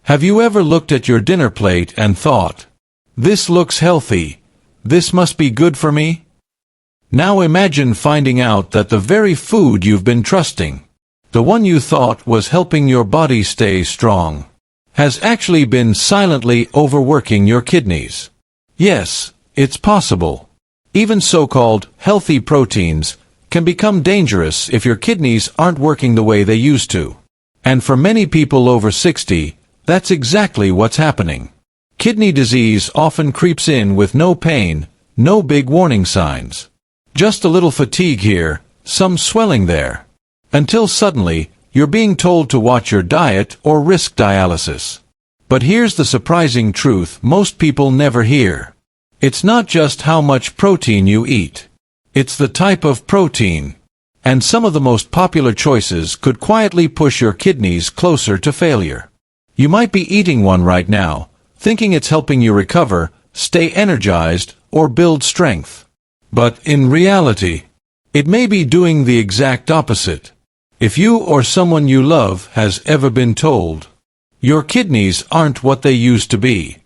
Have you ever looked at your dinner plate and thought, "This looks healthy. This must be good for me"? Now imagine finding out that the very food you've been trusting, the one you thought was helping your body stay strong, has actually been silently overworking your kidneys. Yes, it's possible. Even so-called healthy proteins can become dangerous if your kidneys aren't working the way they used to. And for many people over 60, that's exactly what's happening. Kidney disease often creeps in with no pain, no big warning signs. Just a little fatigue here, some swelling there. Until suddenly, you're being told to watch your diet or risk dialysis. But here's the surprising truth most people never hear. It's not just how much protein you eat. It's the type of protein. And some of the most popular choices could quietly push your kidneys closer to failure. You might be eating one right now, thinking it's helping you recover, stay energized, or build strength. But in reality, it may be doing the exact opposite. If you or someone you love has ever been told, "Your kidneys aren't what they used to be,"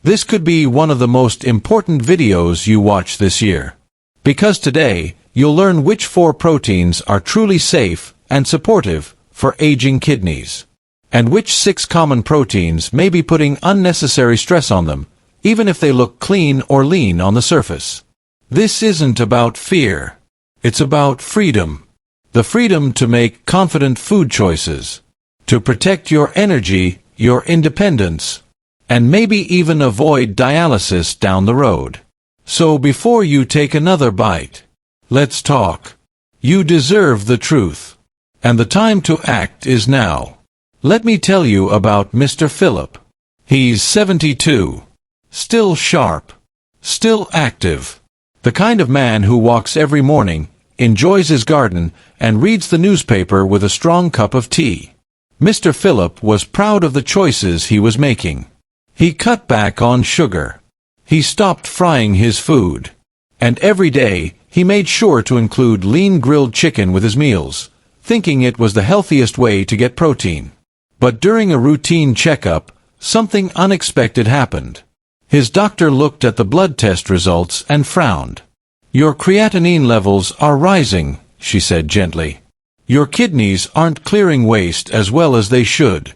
this could be one of the most important videos you watch this year. Because today, you'll learn which 4 proteins are truly safe and supportive for aging kidneys, and which 6 common proteins may be putting unnecessary stress on them, even if they look clean or lean on the surface. This isn't about fear. It's about freedom. The freedom to make confident food choices, to protect your energy, your independence, and maybe even avoid dialysis down the road. So before you take another bite, let's talk. You deserve the truth. And the time to act is now. Let me tell you about Mr. Philip. He's 72. Still sharp. Still active. The kind of man who walks every morning, enjoys his garden, and reads the newspaper with a strong cup of tea. Mr. Philip was proud of the choices he was making. He cut back on sugar. He stopped frying his food. And every day, he made sure to include lean grilled chicken with his meals, thinking it was the healthiest way to get protein. But during a routine checkup, something unexpected happened. His doctor looked at the blood test results and frowned. "Your creatinine levels are rising," she said gently. "Your kidneys aren't clearing waste as well as they should."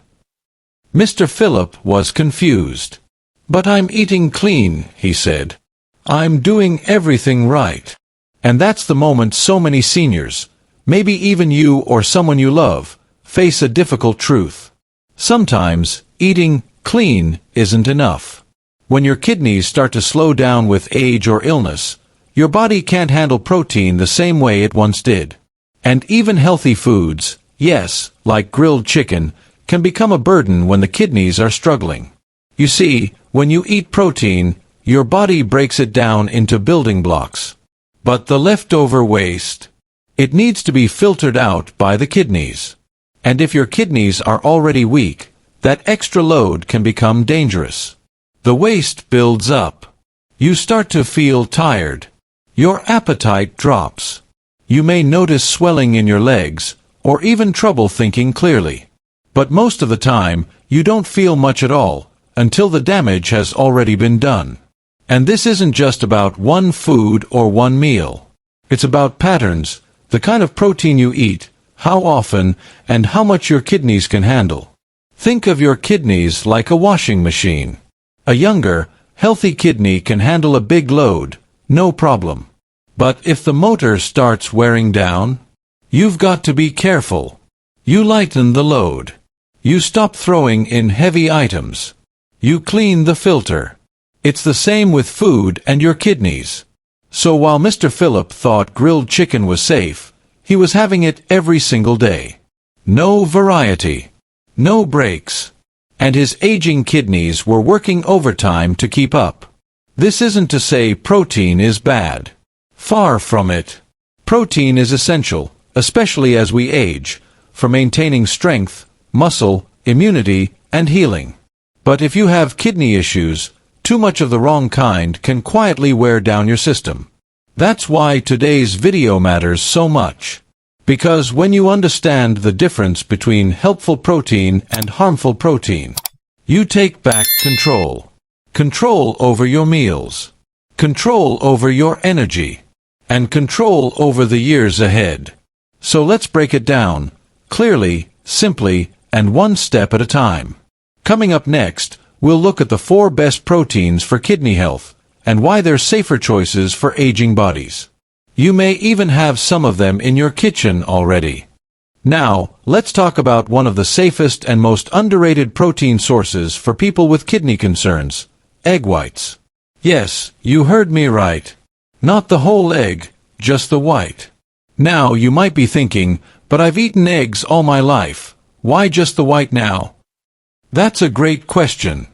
Mr. Philip was confused. "But I'm eating clean," he said. "I'm doing everything right." And that's the moment so many seniors, maybe even you or someone you love, face a difficult truth. Sometimes, eating clean isn't enough. When your kidneys start to slow down with age or illness, your body can't handle protein the same way it once did. And even healthy foods, yes, like grilled chicken, can become a burden when the kidneys are struggling. You see, when you eat protein, your body breaks it down into building blocks. But the leftover waste, it needs to be filtered out by the kidneys. And if your kidneys are already weak, that extra load can become dangerous. The waste builds up. You start to feel tired. Your appetite drops. You may notice swelling in your legs, or even trouble thinking clearly. But most of the time, you don't feel much at all, until the damage has already been done. And this isn't just about one food or one meal. It's about patterns, the kind of protein you eat, how often, and how much your kidneys can handle. Think of your kidneys like a washing machine. A younger, healthy kidney can handle a big load, no problem. But if the motor starts wearing down, you've got to be careful. You lighten the load. You stop throwing in heavy items. You clean the filter. It's the same with food and your kidneys. So while Mr. Philip thought grilled chicken was safe, he was having it every single day. No variety. No breaks. And his aging kidneys were working overtime to keep up. This isn't to say protein is bad. Far from it. Protein is essential, especially as we age, for maintaining strength, muscle, immunity, and healing. But if you have kidney issues, too much of the wrong kind can quietly wear down your system. That's why today's video matters so much. Because when you understand the difference between helpful protein and harmful protein, You take back control. Control over your meals. Control over your energy. And control over the years ahead. So let's break it down, clearly, simply, and one step at a time. Coming up next, we'll look at the 4 best proteins for kidney health, and why they're safer choices for aging bodies. You may even have some of them in your kitchen already. Now, let's talk about one of the safest and most underrated protein sources for people with kidney concerns: egg whites. Yes, you heard me right. Not the whole egg, just the white. Now you might be thinking, but I've eaten eggs all my life. Why just the white now? That's a great question.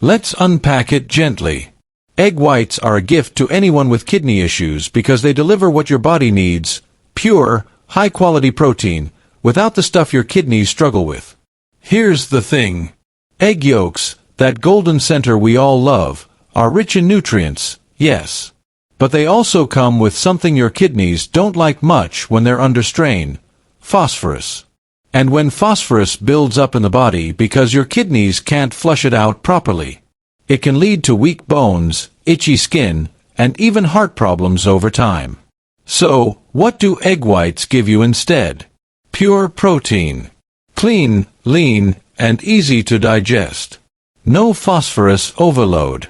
Let's unpack it gently. Egg whites are a gift to anyone with kidney issues because they deliver what your body needs: pure, high-quality protein, without the stuff your kidneys struggle with. Here's the thing. Egg yolks, that golden center we all love, are rich in nutrients, yes. But they also come with something your kidneys don't like much when they're under strain: phosphorus. And when phosphorus builds up in the body because your kidneys can't flush it out properly, it can lead to weak bones, itchy skin, and even heart problems over time. So, what do egg whites give you instead? Pure protein. Clean, lean, and easy to digest. No phosphorus overload.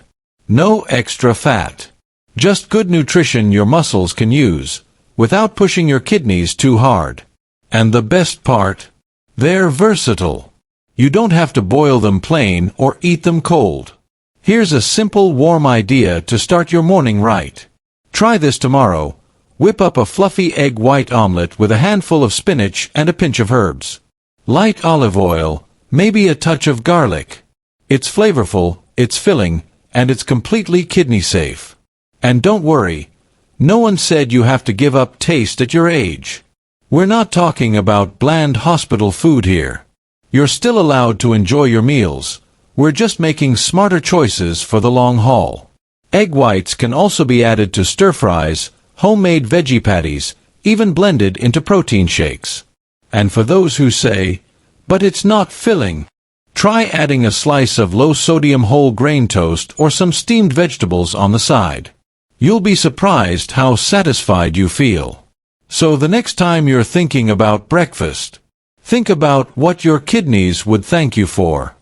No extra fat. Just good nutrition your muscles can use, without pushing your kidneys too hard. And the best part? They're versatile. You don't have to boil them plain or eat them cold. Here's a simple, warm idea to start your morning right. Try this tomorrow. Whip up a fluffy egg white omelet with a handful of spinach and a pinch of herbs. Light olive oil, maybe a touch of garlic. It's flavorful, it's filling, and it's completely kidney safe. And don't worry, no one said you have to give up taste at your age. We're not talking about bland hospital food here. You're still allowed to enjoy your meals. We're just making smarter choices for the long haul. Egg whites can also be added to stir-fries, homemade veggie patties, even blended into protein shakes. And for those who say, but it's not filling, try adding a slice of low-sodium whole grain toast or some steamed vegetables on the side. You'll be surprised how satisfied you feel. So the next time you're thinking about breakfast, think about what your kidneys would thank you for.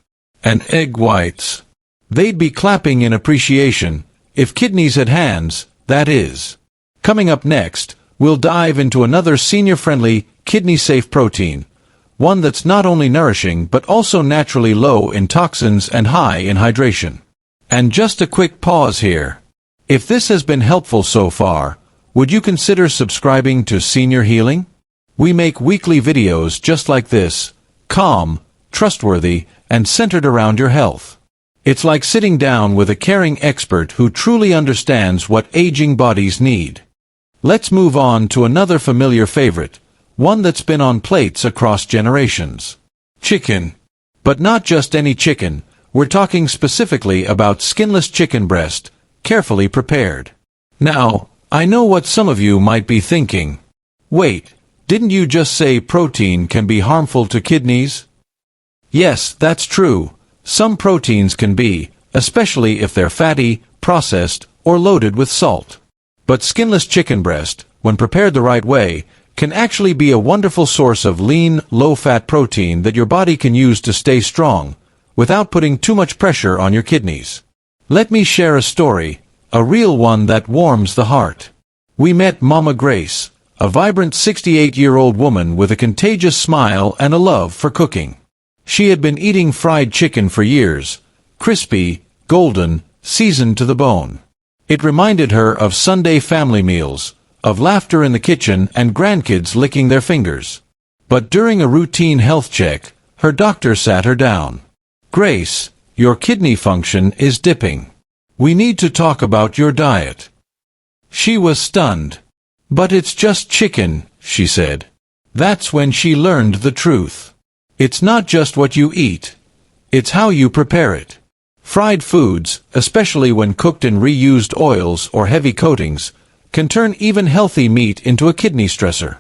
And egg whites. They'd be clapping in appreciation, if kidneys had hands, that is. Coming up next, we'll dive into another senior-friendly, kidney-safe protein, one that's not only nourishing but also naturally low in toxins and high in hydration. And just a quick pause here. If this has been helpful so far, would you consider subscribing to Senior Healing? We make weekly videos just like this, calm, trustworthy, and centered around your health. It's like sitting down with a caring expert who truly understands what aging bodies need. Let's move on to another familiar favorite, one that's been on plates across generations. Chicken. But not just any chicken, we're talking specifically about skinless chicken breast, carefully prepared. Now, I know what some of you might be thinking. Wait, didn't you just say protein can be harmful to kidneys? Yes, that's true. Some proteins can be, especially if they're fatty, processed, or loaded with salt. But skinless chicken breast, when prepared the right way, can actually be a wonderful source of lean, low-fat protein that your body can use to stay strong, without putting too much pressure on your kidneys. Let me share a story, a real one that warms the heart. We met Mama Grace, a vibrant 68-year-old woman with a contagious smile and a love for cooking. She had been eating fried chicken for years, crispy, golden, seasoned to the bone. It reminded her of Sunday family meals, of laughter in the kitchen and grandkids licking their fingers. But during a routine health check, her doctor sat her down. "Grace, your kidney function is dipping. We need to talk about your diet." She was stunned. "But it's just chicken," she said. That's when she learned the truth. It's not just what you eat. It's how you prepare it. Fried foods, especially when cooked in reused oils or heavy coatings, can turn even healthy meat into a kidney stressor.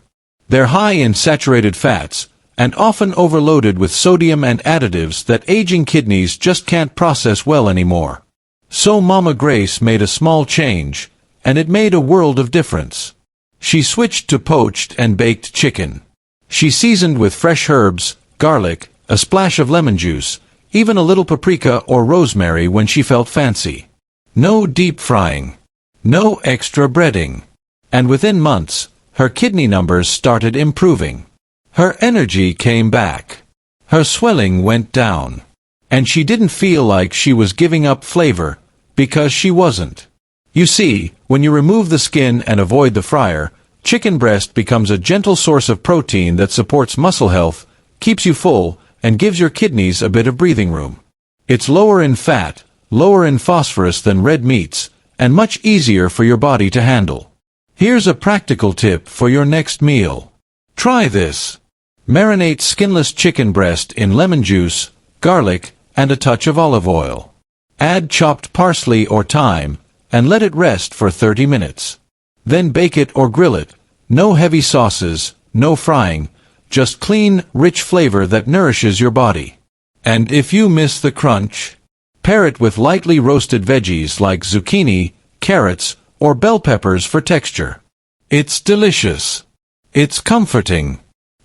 They're high in saturated fats, and often overloaded with sodium and additives that aging kidneys just can't process well anymore. So Mama Grace made a small change, and it made a world of difference. She switched to poached and baked chicken. She seasoned with fresh herbs, garlic, a splash of lemon juice, even a little paprika or rosemary when she felt fancy. No deep frying. No extra breading. And within months, her kidney numbers started improving. Her energy came back. Her swelling went down. And she didn't feel like she was giving up flavor, because she wasn't. You see, when you remove the skin and avoid the fryer, chicken breast becomes a gentle source of protein that supports muscle health, keeps you full, and gives your kidneys a bit of breathing room. It's lower in fat, lower in phosphorus than red meats, and much easier for your body to handle. Here's a practical tip for your next meal. Try this. Marinate skinless chicken breast in lemon juice, garlic, and a touch of olive oil. Add chopped parsley or thyme, and let it rest for 30 minutes. Then bake it or grill it. No heavy sauces, no frying, just clean, rich flavor that nourishes your body. And if you miss the crunch, pair it with lightly roasted veggies like zucchini, carrots, or bell peppers for texture. It's delicious. It's comforting.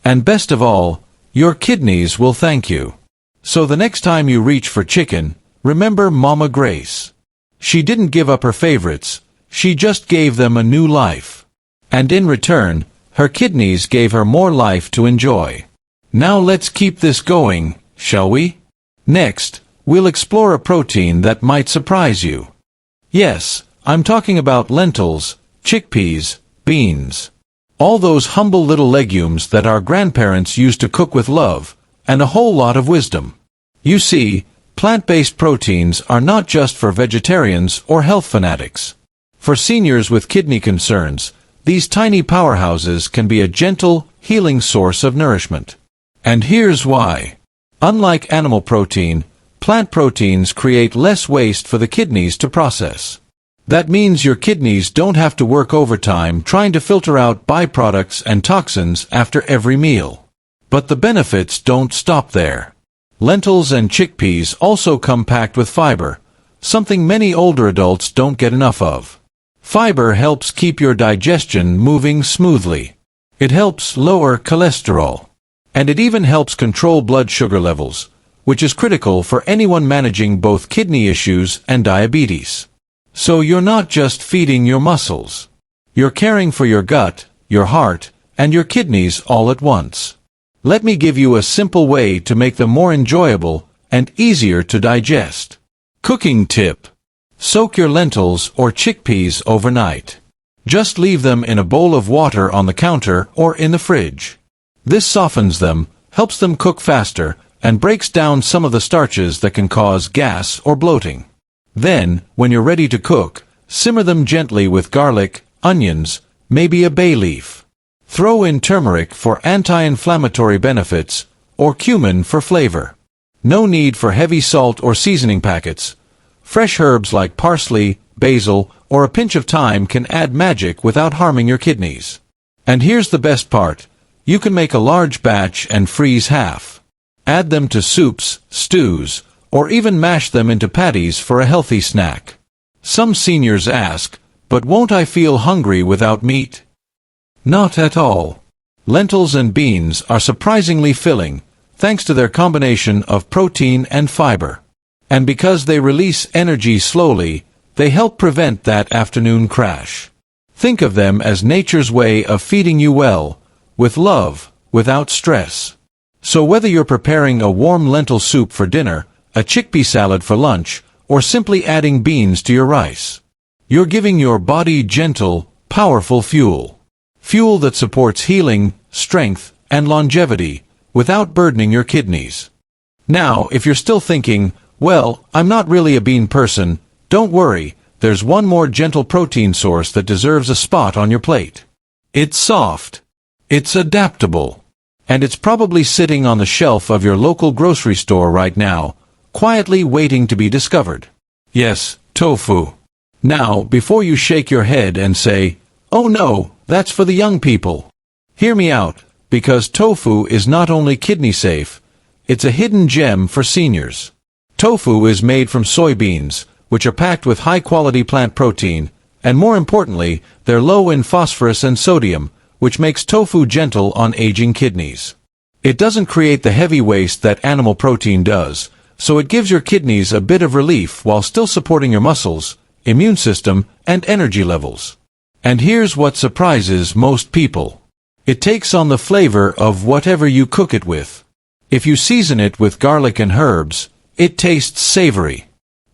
And best of all, your kidneys will thank you. So the next time you reach for chicken, remember Mama Grace. She didn't give up her favorites, she just gave them a new life. And in return, her kidneys gave her more life to enjoy. Now let's keep this going, shall we? Next, we'll explore a protein that might surprise you. Yes, I'm talking about lentils, chickpeas, beans. All those humble little legumes that our grandparents used to cook with love, and a whole lot of wisdom. You see, plant-based proteins are not just for vegetarians or health fanatics. For seniors with kidney concerns, these tiny powerhouses can be a gentle, healing source of nourishment. And here's why. Unlike animal protein, plant proteins create less waste for the kidneys to process. That means your kidneys don't have to work overtime trying to filter out byproducts and toxins after every meal. But the benefits don't stop there. Lentils and chickpeas also come packed with fiber, something many older adults don't get enough of. Fiber helps keep your digestion moving smoothly. It helps lower cholesterol. And it even helps control blood sugar levels, which is critical for anyone managing both kidney issues and diabetes. So you're not just feeding your muscles. You're caring for your gut, your heart, and your kidneys all at once. Let me give you a simple way to make them more enjoyable and easier to digest. Cooking tip. Soak your lentils or chickpeas overnight. Just leave them in a bowl of water on the counter or in the fridge. This softens them, helps them cook faster, and breaks down some of the starches that can cause gas or bloating. Then, when you're ready to cook, simmer them gently with garlic, onions, maybe a bay leaf. Throw in turmeric for anti-inflammatory benefits, or cumin for flavor. No need for heavy salt or seasoning packets. Fresh herbs like parsley, basil, or a pinch of thyme can add magic without harming your kidneys. And here's the best part. You can make a large batch and freeze half. Add them to soups, stews, or even mash them into patties for a healthy snack. Some seniors ask, but won't I feel hungry without meat? Not at all. Lentils and beans are surprisingly filling, thanks to their combination of protein and fiber. And because they release energy slowly, they help prevent that afternoon crash. Think of them as nature's way of feeding you well, with love, without stress. So whether you're preparing a warm lentil soup for dinner, a chickpea salad for lunch, or simply adding beans to your rice, you're giving your body gentle, powerful fuel. Fuel that supports healing, strength, and longevity, without burdening your kidneys. Now, if you're still thinking, well, I'm not really a bean person, don't worry, there's one more gentle protein source that deserves a spot on your plate. It's soft. It's adaptable. And it's probably sitting on the shelf of your local grocery store right now, quietly waiting to be discovered. Yes, tofu. Now, before you shake your head and say, "Oh no, that's for the young people," hear me out. because tofu is not only kidney safe, it's a hidden gem for seniors. Tofu is made from soybeans, which are packed with high-quality plant protein, and more importantly, they're low in phosphorus and sodium, which makes tofu gentle on aging kidneys. It doesn't create the heavy waste that animal protein does, so it gives your kidneys a bit of relief while still supporting your muscles, immune system, and energy levels. And here's what surprises most people. It takes on the flavor of whatever you cook it with. If you season it with garlic and herbs, it tastes savory.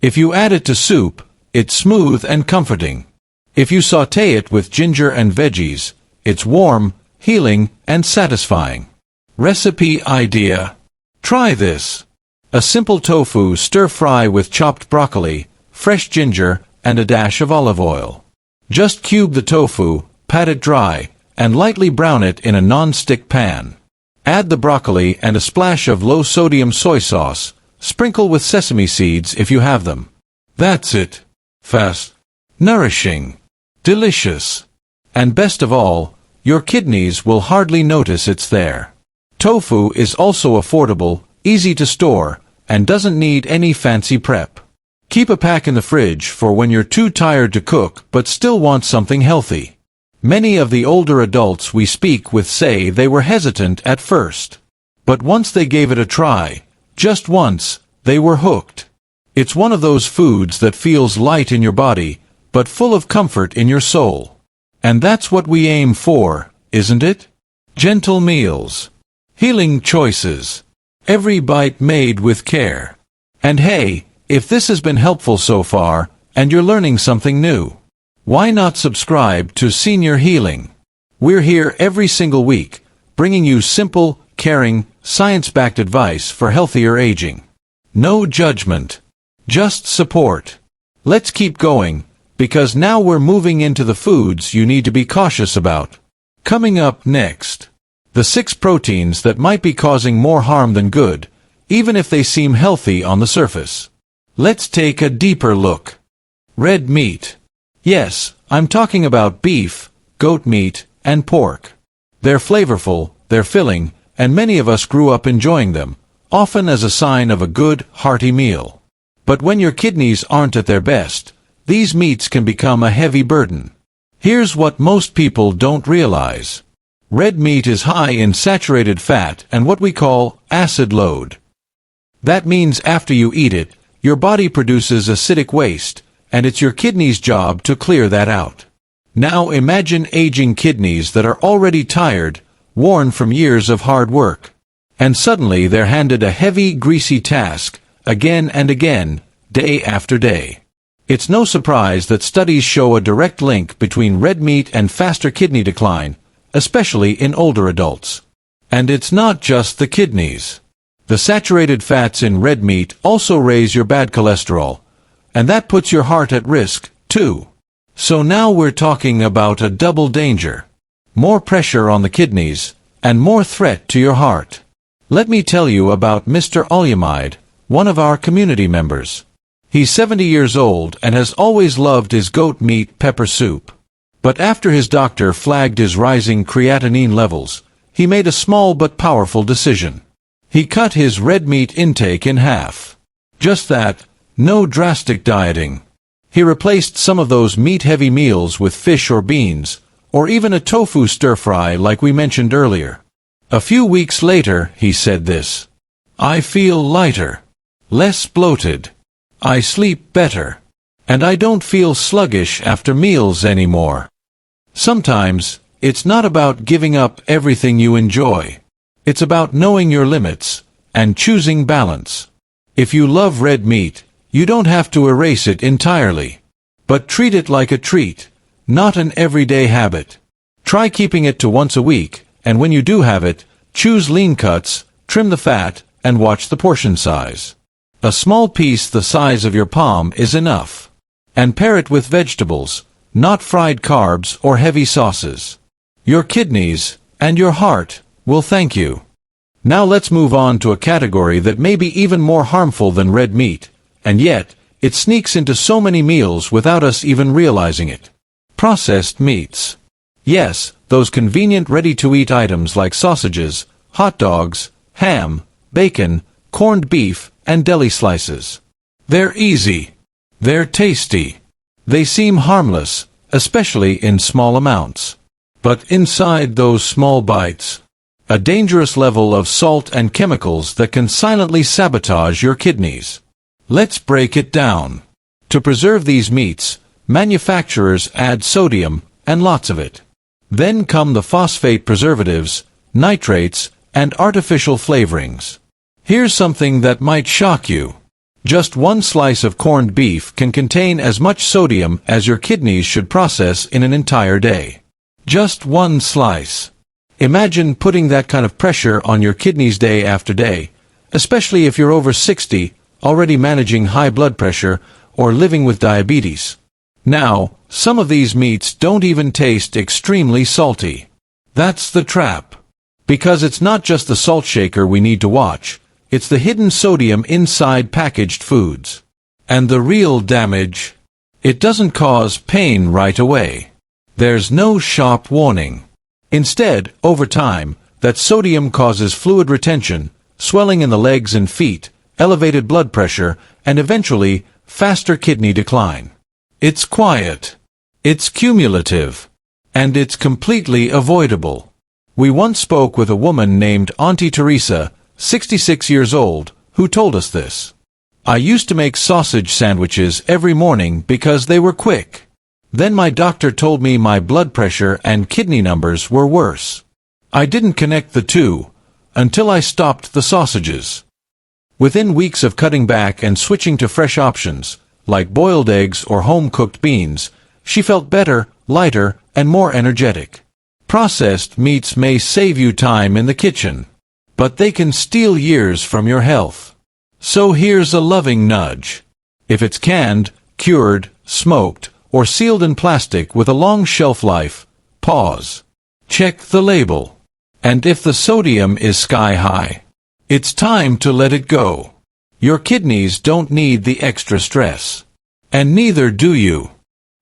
If you add it to soup, it's smooth and comforting. If you sauté it with ginger and veggies, it's warm, healing, and satisfying. Recipe idea. Try this. A simple tofu stir-fry with chopped broccoli, fresh ginger, and a dash of olive oil. Just cube the tofu, pat it dry, and lightly brown it in a non-stick pan. Add the broccoli and a splash of low-sodium soy sauce. Sprinkle with sesame seeds if you have them. That's it. Fast, nourishing, delicious. And best of all, your kidneys will hardly notice it's there. Tofu is also affordable, easy to store, and doesn't need any fancy prep. Keep a pack in the fridge for when you're too tired to cook but still want something healthy. Many of the older adults we speak with say they were hesitant at first. But once they gave it a try, just once, they were hooked. It's one of those foods that feels light in your body, but full of comfort in your soul. And that's what we aim for, isn't it? Gentle meals. Healing choices. Every bite made with care. And hey, if this has been helpful so far, and you're learning something new, why not subscribe to Senior Healing? We're here every single week, bringing you simple, caring, science-backed advice for healthier aging. No judgment. Just support. Let's keep going, because now we're moving into the foods you need to be cautious about. Coming up next, the 6 proteins that might be causing more harm than good, even if they seem healthy on the surface. Let's take a deeper look. Red meat. Yes, I'm talking about beef, goat meat, and pork. They're flavorful, they're filling, and many of us grew up enjoying them, often as a sign of a good, hearty meal. But when your kidneys aren't at their best, these meats can become a heavy burden. Here's what most people don't realize. Red meat is high in saturated fat and what we call acid load. That means after you eat it, your body produces acidic waste, and it's your kidney's job to clear that out. Now imagine aging kidneys that are already tired, worn from years of hard work. And suddenly they're handed a heavy, greasy task, again and again, day after day. It's no surprise that studies show a direct link between red meat and faster kidney decline, especially in older adults. And it's not just the kidneys. The saturated fats in red meat also raise your bad cholesterol, and that puts your heart at risk, too. So now we're talking about a double danger. More pressure on the kidneys, and more threat to your heart. Let me tell you about Mr. Olyamide, one of our community members. He's 70 years old and has always loved his goat meat pepper soup. But after his doctor flagged his rising creatinine levels, he made a small but powerful decision. He cut his red meat intake in half. Just that, no drastic dieting. He replaced some of those meat-heavy meals with fish or beans, or even a tofu stir-fry like we mentioned earlier. A few weeks later, he said this. I feel lighter, less bloated. I sleep better. And I don't feel sluggish after meals anymore. Sometimes, it's not about giving up everything you enjoy. It's about knowing your limits, and choosing balance. If you love red meat, you don't have to erase it entirely. But treat it like a treat, not an everyday habit. Try keeping it to once a week, and when you do have it, choose lean cuts, trim the fat, and watch the portion size. A small piece the size of your palm is enough. And pair it with vegetables, not fried carbs or heavy sauces. Your kidneys, and your heart, will thank you. Now let's move on to a category that may be even more harmful than red meat, and yet, it sneaks into so many meals without us even realizing it. Processed meats. Yes, those convenient ready-to-eat items like sausages, hot dogs, ham, bacon, corned beef, and deli slices. They're easy. They're tasty. They seem harmless, especially in small amounts. But inside those small bites, a dangerous level of salt and chemicals that can silently sabotage your kidneys. Let's break it down. To preserve these meats, manufacturers add sodium, and lots of it. Then come the phosphate preservatives, nitrates, and artificial flavorings. Here's something that might shock you. Just one slice of corned beef can contain as much sodium as your kidneys should process in an entire day. Just one slice. Imagine putting that kind of pressure on your kidneys day after day, especially if you're over 60, already managing high blood pressure, or living with diabetes. Now, some of these meats don't even taste extremely salty. That's the trap. Because it's not just the salt shaker we need to watch, it's the hidden sodium inside packaged foods. And the real damage? It doesn't cause pain right away. There's no sharp warning. Instead, over time, that sodium causes fluid retention, swelling in the legs and feet, elevated blood pressure, and eventually, faster kidney decline. It's quiet. It's cumulative. And it's completely avoidable. We once spoke with a woman named Auntie Teresa, 66 years old, who told us this. I used to make sausage sandwiches every morning because they were quick. Then my doctor told me my blood pressure and kidney numbers were worse. I didn't connect the two until I stopped the sausages. Within weeks of cutting back and switching to fresh options, like boiled eggs or home-cooked beans, she felt better, lighter, and more energetic. Processed meats may save you time in the kitchen, but they can steal years from your health. So here's a loving nudge. If it's canned, cured, smoked, or sealed in plastic with a long shelf life, pause. Check the label. And if the sodium is sky-high, it's time to let it go. Your kidneys don't need the extra stress. And neither do you.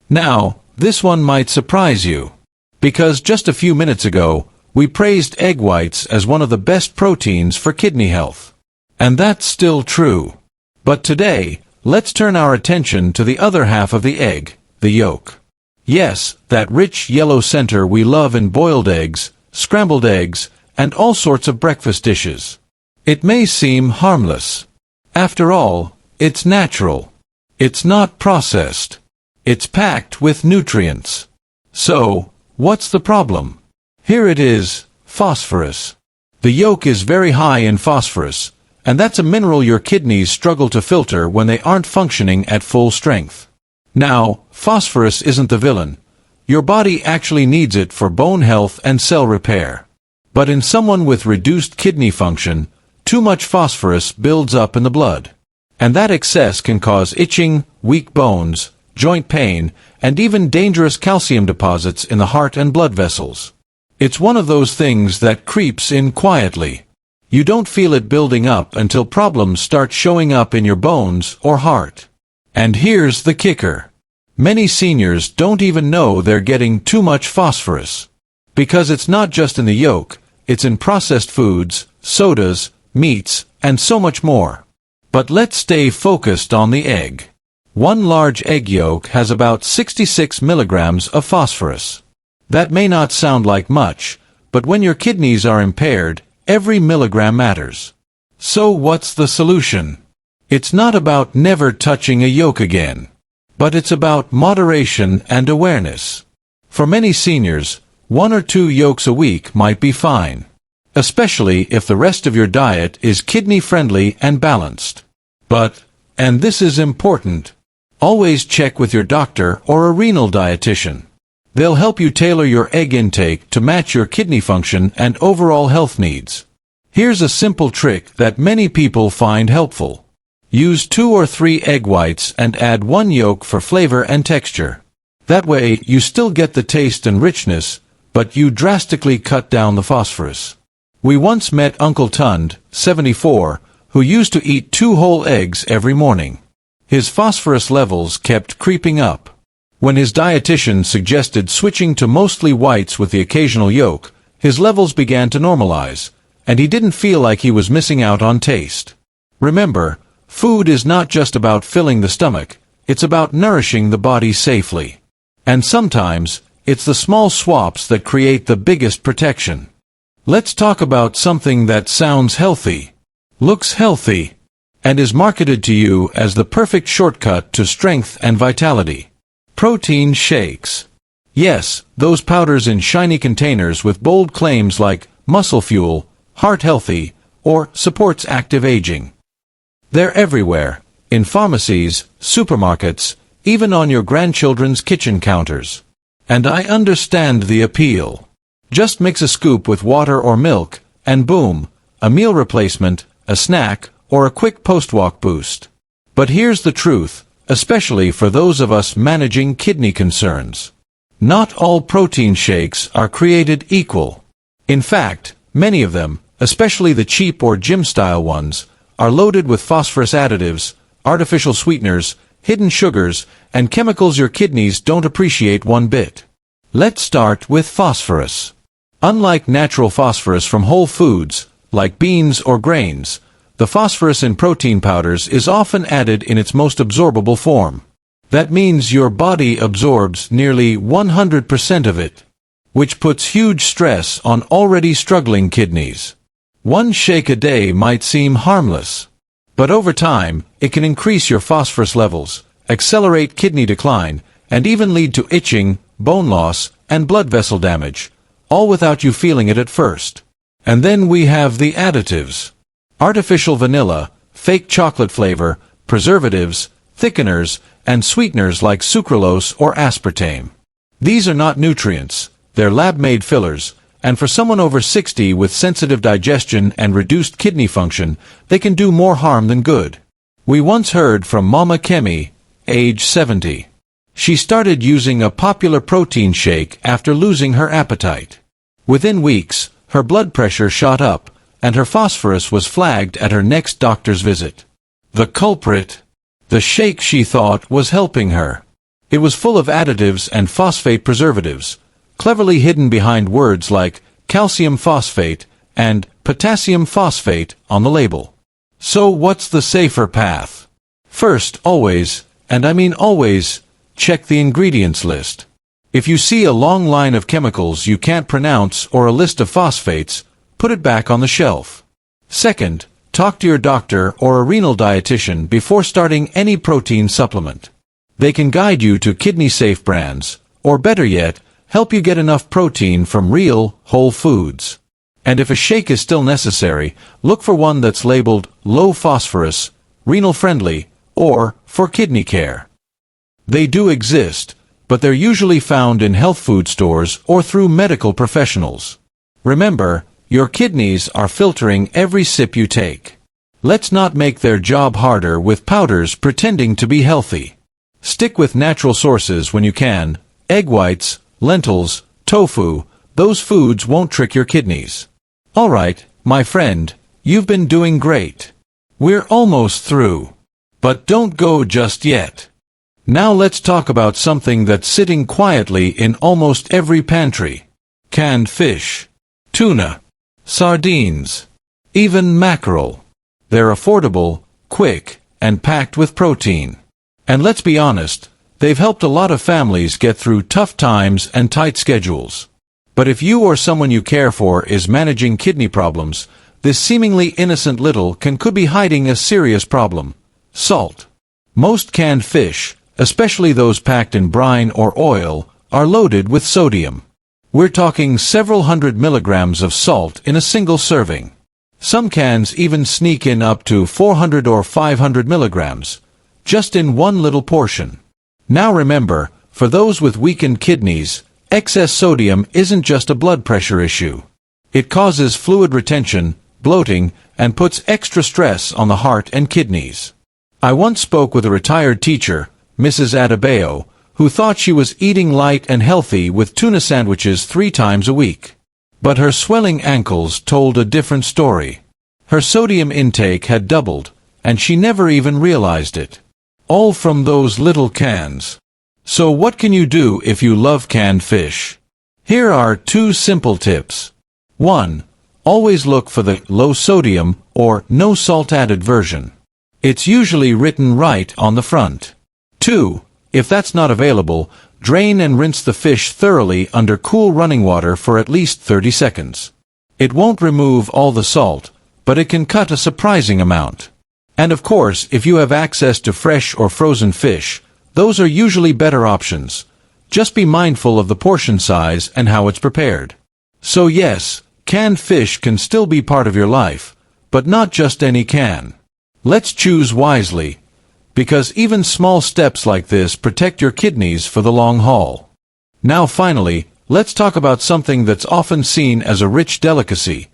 Now, this one might surprise you. Because just a few minutes ago, we praised egg whites as one of the best proteins for kidney health. And that's still true. But today, let's turn our attention to the other half of the egg, the yolk. Yes, that rich yellow center we love in boiled eggs, scrambled eggs, and all sorts of breakfast dishes. It may seem harmless. After all, it's natural. It's not processed. It's packed with nutrients. So, what's the problem? Here it is, phosphorus. The yolk is very high in phosphorus, and that's a mineral your kidneys struggle to filter when they aren't functioning at full strength. Now, phosphorus isn't the villain. Your body actually needs it for bone health and cell repair. But in someone with reduced kidney function, too much phosphorus builds up in the blood. And that excess can cause itching, weak bones, joint pain, and even dangerous calcium deposits in the heart and blood vessels. It's one of those things that creeps in quietly. You don't feel it building up until problems start showing up in your bones or heart. And here's the kicker. Many seniors don't even know they're getting too much phosphorus. Because it's not just in the yolk, it's in processed foods, sodas, meats, and so much more. But let's stay focused on the egg. One large egg yolk has about 66 milligrams of phosphorus. That may not sound like much, but when your kidneys are impaired, every milligram matters. So what's the solution? It's not about never touching a yolk again, but it's about moderation and awareness. For many seniors, 1 or 2 yolks a week might be fine, especially if the rest of your diet is kidney-friendly and balanced. But, and this is important, always check with your doctor or a renal dietitian. They'll help you tailor your egg intake to match your kidney function and overall health needs. Here's a simple trick that many people find helpful. Use 2 or 3 egg whites and add 1 yolk for flavor and texture. That way, you still get the taste and richness, but you drastically cut down the phosphorus. We once met Uncle Tund, 74, who used to eat 2 whole eggs every morning. His phosphorus levels kept creeping up. When his dietitian suggested switching to mostly whites with the occasional yolk, his levels began to normalize, and he didn't feel like he was missing out on taste. Remember, food is not just about filling the stomach, it's about nourishing the body safely. And sometimes, it's the small swaps that create the biggest protection. Let's talk about something that sounds healthy, looks healthy, and is marketed to you as the perfect shortcut to strength and vitality. Protein shakes. Yes, those powders in shiny containers with bold claims like muscle fuel, heart healthy, or supports active aging. They're everywhere, in pharmacies, supermarkets, even on your grandchildren's kitchen counters. And I understand the appeal. Just mix a scoop with water or milk, and boom, a meal replacement, a snack, or a quick post-walk boost. But here's the truth, especially for those of us managing kidney concerns. Not all protein shakes are created equal. In fact, many of them, especially the cheap or gym-style ones, are loaded with phosphorus additives, artificial sweeteners, hidden sugars, and chemicals your kidneys don't appreciate one bit. Let's start with phosphorus. Unlike natural phosphorus from whole foods, like beans or grains, the phosphorus in protein powders is often added in its most absorbable form. That means your body absorbs nearly 100% of it, which puts huge stress on already struggling kidneys. One shake a day might seem harmless, but over time, it can increase your phosphorus levels, accelerate kidney decline, and even lead to itching, bone loss, and blood vessel damage, all without you feeling it at first. And then we have the additives. Artificial vanilla, fake chocolate flavor, preservatives, thickeners, and sweeteners like sucralose or aspartame. These are not nutrients, they're lab-made fillers, and for someone over 60 with sensitive digestion and reduced kidney function, they can do more harm than good. We once heard from Mama Kemi, age 70. She started using a popular protein shake after losing her appetite. Within weeks, her blood pressure shot up, and her phosphorus was flagged at her next doctor's visit. The culprit? The shake she thought was helping her. It was full of additives and phosphate preservatives, cleverly hidden behind words like calcium phosphate and potassium phosphate on the label. So what's the safer path? First, always, and I mean always, check the ingredients list. If you see a long line of chemicals you can't pronounce or a list of phosphates, put it back on the shelf. Second, talk to your doctor or a renal dietitian before starting any protein supplement. They can guide you to kidney-safe brands, or better yet, help you get enough protein from real, whole foods. And if a shake is still necessary, look for one that's labeled low phosphorus, renal-friendly, or for kidney care. They do exist, but they're usually found in health food stores or through medical professionals. Remember, your kidneys are filtering every sip you take. Let's not make their job harder with powders pretending to be healthy. Stick with natural sources when you can. Egg whites, lentils, tofu, those foods won't trick your kidneys. Alright, my friend, you've been doing great. We're almost through. But don't go just yet. Now let's talk about something that's sitting quietly in almost every pantry. Canned fish, tuna, sardines, even mackerel. They're affordable, quick, and packed with protein. And let's be honest, they've helped a lot of families get through tough times and tight schedules. But if you or someone you care for is managing kidney problems, this seemingly innocent little could be hiding a serious problem. Salt. Most canned fish, especially those packed in brine or oil, are loaded with sodium. We're talking several hundred milligrams of salt in a single serving. Some cans even sneak in up to 400 or 500 milligrams, just in one little portion. Now remember, for those with weakened kidneys, excess sodium isn't just a blood pressure issue. It causes fluid retention, bloating, and puts extra stress on the heart and kidneys. I once spoke with a retired teacher, Mrs. Adebayo, who thought she was eating light and healthy with tuna sandwiches 3 times a week. But her swelling ankles told a different story. Her sodium intake had doubled, and she never even realized it. All from those little cans. So what can you do if you love canned fish? Here are 2 simple tips. 1. Always look for the low sodium or no salt added version. It's usually written right on the front. 2. If that's not available, drain and rinse the fish thoroughly under cool running water for at least 30 seconds. It won't remove all the salt, but it can cut a surprising amount. And of course, if you have access to fresh or frozen fish, those are usually better options. Just be mindful of the portion size and how it's prepared. So yes, canned fish can still be part of your life, but not just any can. Let's choose wisely, because even small steps like this protect your kidneys for the long haul. Now finally, let's talk about something that's often seen as a rich delicacy,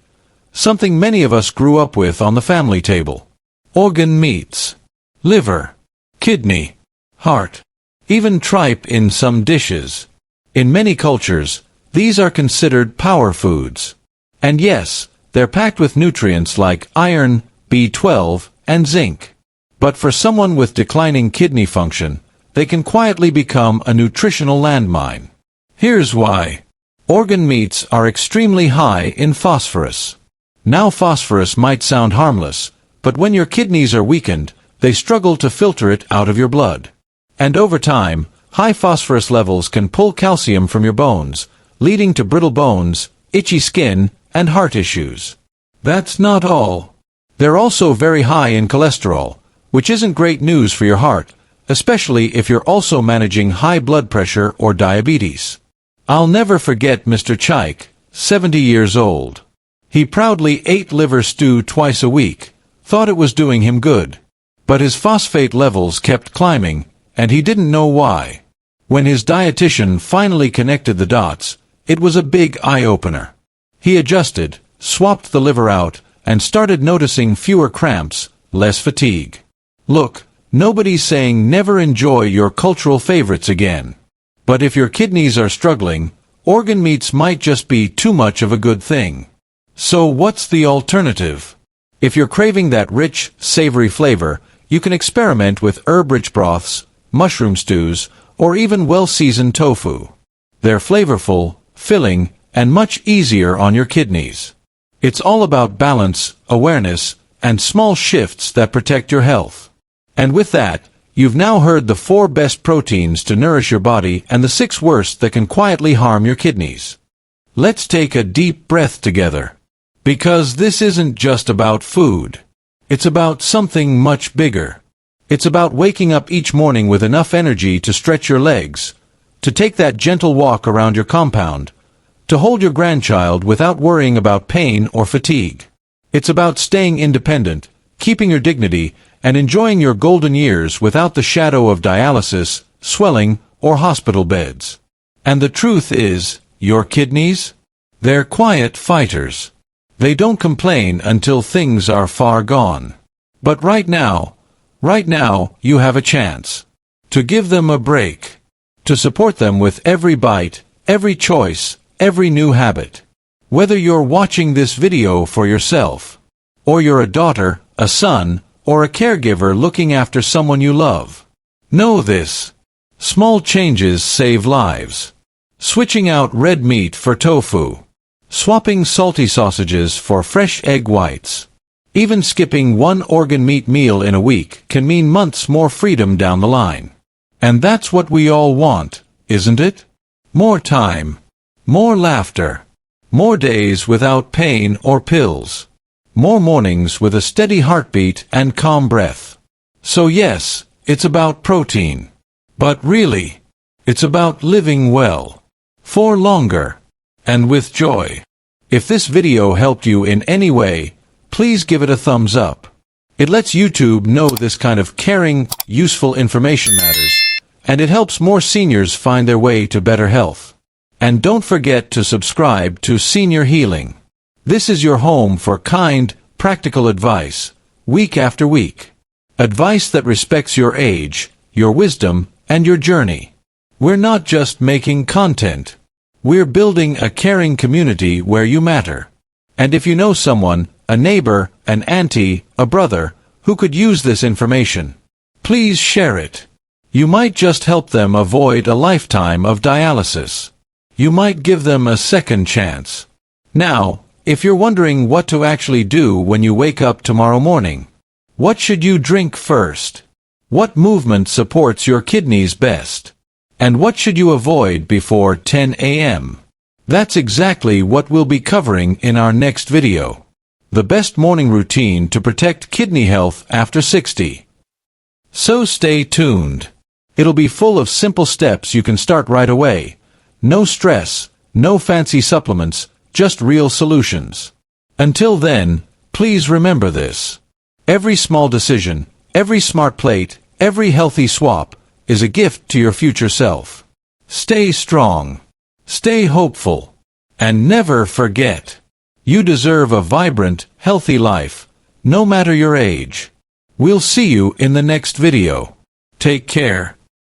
something many of us grew up with on the family table. Organ meats. Liver, kidney, heart, even tripe in some dishes. In many cultures, these are considered power foods. And yes, they're packed with nutrients like iron, B12, and zinc. But for someone with declining kidney function, they can quietly become a nutritional landmine. Here's why. Organ meats are extremely high in phosphorus. Now phosphorus might sound harmless, but when your kidneys are weakened, they struggle to filter it out of your blood. And over time, high phosphorus levels can pull calcium from your bones, leading to brittle bones, itchy skin, and heart issues. That's not all. They're also very high in cholesterol, which isn't great news for your heart, especially if you're also managing high blood pressure or diabetes. I'll never forget Mr. Chaik, 70 years old. He proudly ate liver stew twice a week, thought it was doing him good. But his phosphate levels kept climbing, and he didn't know why. When his dietitian finally connected the dots, it was a big eye-opener. He adjusted, swapped the liver out, and started noticing fewer cramps, less fatigue. Look, nobody's saying never enjoy your cultural favorites again. But if your kidneys are struggling, organ meats might just be too much of a good thing. So what's the alternative? If you're craving that rich, savory flavor, you can experiment with herb-rich broths, mushroom stews, or even well-seasoned tofu. They're flavorful, filling, and much easier on your kidneys. It's all about balance, awareness, and small shifts that protect your health. And with that, you've now heard the 4 best proteins to nourish your body and the 6 worst that can quietly harm your kidneys. Let's take a deep breath together. Because this isn't just about food. It's about something much bigger. It's about waking up each morning with enough energy to stretch your legs, to take that gentle walk around your compound, to hold your grandchild without worrying about pain or fatigue. It's about staying independent, keeping your dignity, and enjoying your golden years without the shadow of dialysis, swelling, or hospital beds. And the truth is, your kidneys? They're quiet fighters. They don't complain until things are far gone. But right now, you have a chance to give them a break, to support them with every bite, every choice, every new habit. Whether you're watching this video for yourself, or you're a daughter, a son, or a caregiver looking after someone you love, know this. Small changes save lives. Switching out red meat for tofu. Swapping salty sausages for fresh egg whites. Even skipping 1 organ meat meal in a week can mean months more freedom down the line. And that's what we all want, isn't it? More time. More laughter. More days without pain or pills. More mornings with a steady heartbeat and calm breath. So yes, it's about protein. But really, it's about living well. For longer. And with joy. If this video helped you in any way, please give it a thumbs up. It lets YouTube know this kind of caring, useful information matters, and it helps more seniors find their way to better health. And don't forget to subscribe to Senior Healing. This is your home for kind, practical advice, week after week. Advice that respects your age, your wisdom, and your journey. We're not just making content. We're building a caring community where you matter. And if you know someone, a neighbor, an auntie, a brother, who could use this information, please share it. You might just help them avoid a lifetime of dialysis. You might give them a second chance. Now, if you're wondering what to actually do when you wake up tomorrow morning, what should you drink first? What movement supports your kidneys best? And what should you avoid before 10 a.m.? That's exactly what we'll be covering in our next video. The best morning routine to protect kidney health after 60. So stay tuned. It'll be full of simple steps you can start right away. No stress, no fancy supplements, just real solutions. Until then, please remember this. Every small decision, every smart plate, every healthy swap is a gift to your future self. Stay strong. Stay hopeful. And never forget, you deserve a vibrant, healthy life, no matter your age. We'll see you in the next video. Take care.